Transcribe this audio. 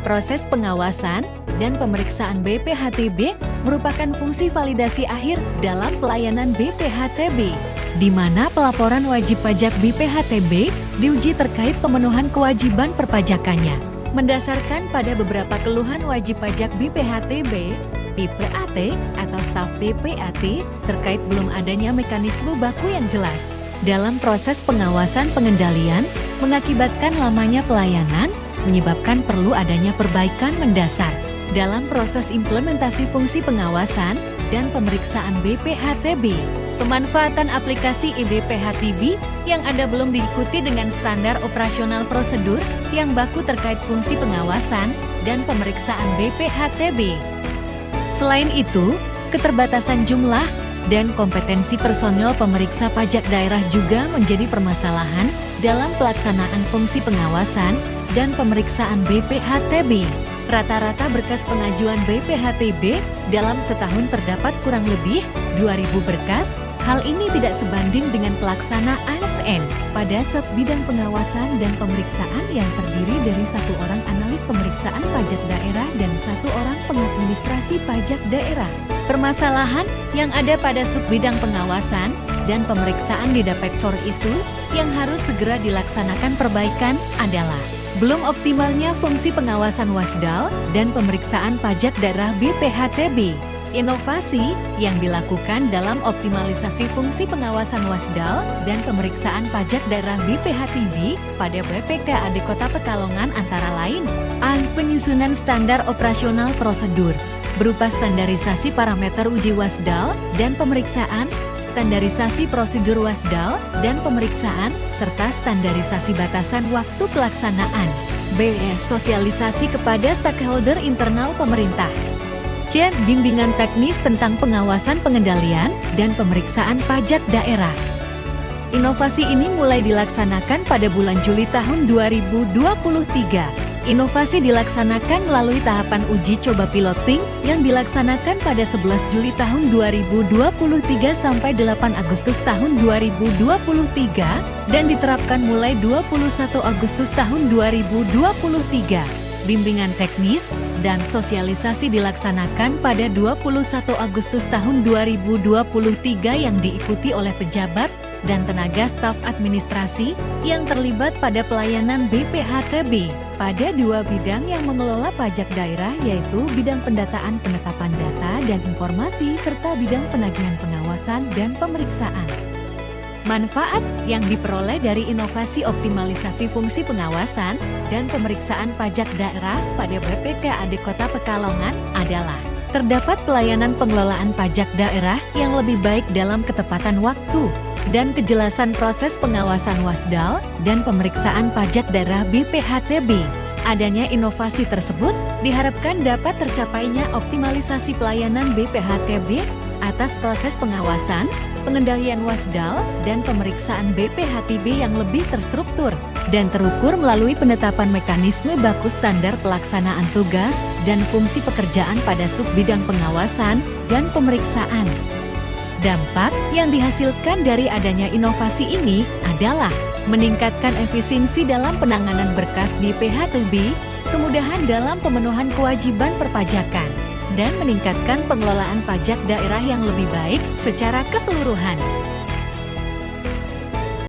Proses pengawasan dan pemeriksaan BPHTB merupakan fungsi validasi akhir dalam pelayanan BPHTB, di mana pelaporan wajib pajak BPHTB diuji terkait pemenuhan kewajiban perpajakannya. Mendasarkan pada beberapa keluhan wajib pajak BPHTB, PPAT atau staf PPAT terkait belum adanya mekanisme baku yang jelas dalam proses pengawasan pengendalian, mengakibatkan lamanya pelayanan, menyebabkan perlu adanya perbaikan mendasar dalam proses implementasi fungsi pengawasan dan pemeriksaan BPHTB. Pemanfaatan aplikasi eBPHTB yang ada belum diikuti dengan standar operasional prosedur yang baku terkait fungsi pengawasan dan pemeriksaan BPHTB. Selain itu, keterbatasan jumlah dan kompetensi personel pemeriksa pajak daerah juga menjadi permasalahan dalam pelaksanaan fungsi pengawasan dan pemeriksaan BPHTB. Rata-rata berkas pengajuan BPHTB dalam setahun terdapat kurang lebih 2.000 berkas. Hal ini tidak sebanding dengan pelaksanaan ASN pada sub-bidang pengawasan dan pemeriksaan yang terdiri dari 1 orang analis pemeriksaan pajak daerah dan 1 orang pengadministrasi pajak daerah. Permasalahan yang ada pada sub-bidang pengawasan dan pemeriksaan di Dapektor ISU yang harus segera dilaksanakan perbaikan adalah belum optimalnya fungsi pengawasan Wasdal dan pemeriksaan pajak daerah BPHTB. Inovasi yang dilakukan dalam optimalisasi fungsi pengawasan Wasdal dan pemeriksaan pajak daerah BPHTB pada BPKAD Kota Pekalongan antara lain A. Penyusunan standar operasional prosedur berupa standarisasi parameter uji Wasdal dan pemeriksaan, standarisasi prosedur Wasdal dan pemeriksaan, serta standarisasi batasan waktu pelaksanaan. B. Sosialisasi kepada stakeholder internal pemerintah. C. Bimbingan teknis tentang pengawasan pengendalian dan pemeriksaan pajak daerah. Inovasi ini mulai dilaksanakan pada bulan Juli tahun 2023. Inovasi dilaksanakan melalui tahapan uji coba piloting yang dilaksanakan pada 11 Juli tahun 2023 sampai 8 Agustus tahun 2023 dan diterapkan mulai 21 Agustus tahun 2023. Bimbingan teknis dan sosialisasi dilaksanakan pada 21 Agustus tahun 2023 yang diikuti oleh pejabat dan tenaga staf administrasi yang terlibat pada pelayanan BPHTB pada 2 bidang yang mengelola pajak daerah, yaitu bidang pendataan penetapan data dan informasi serta bidang penagihan pengawasan dan pemeriksaan. Manfaat yang diperoleh dari inovasi optimalisasi fungsi pengawasan dan pemeriksaan pajak daerah pada BPKAD Kota Pekalongan adalah terdapat pelayanan pengelolaan pajak daerah yang lebih baik dalam ketepatan waktu dan kejelasan proses pengawasan Wasdal dan pemeriksaan pajak daerah BPHTB. Adanya inovasi tersebut diharapkan dapat tercapainya optimalisasi pelayanan BPHTB atas proses pengawasan, pengendalian Wasdal, dan pemeriksaan BPHTB yang lebih terstruktur dan terukur melalui penetapan mekanisme baku standar pelaksanaan tugas dan fungsi pekerjaan pada sub-bidang pengawasan dan pemeriksaan. Dampak yang dihasilkan dari adanya inovasi ini adalah meningkatkan efisiensi dalam penanganan berkas BPHTB, kemudahan dalam pemenuhan kewajiban perpajakan, dan meningkatkan pengelolaan pajak daerah yang lebih baik secara keseluruhan.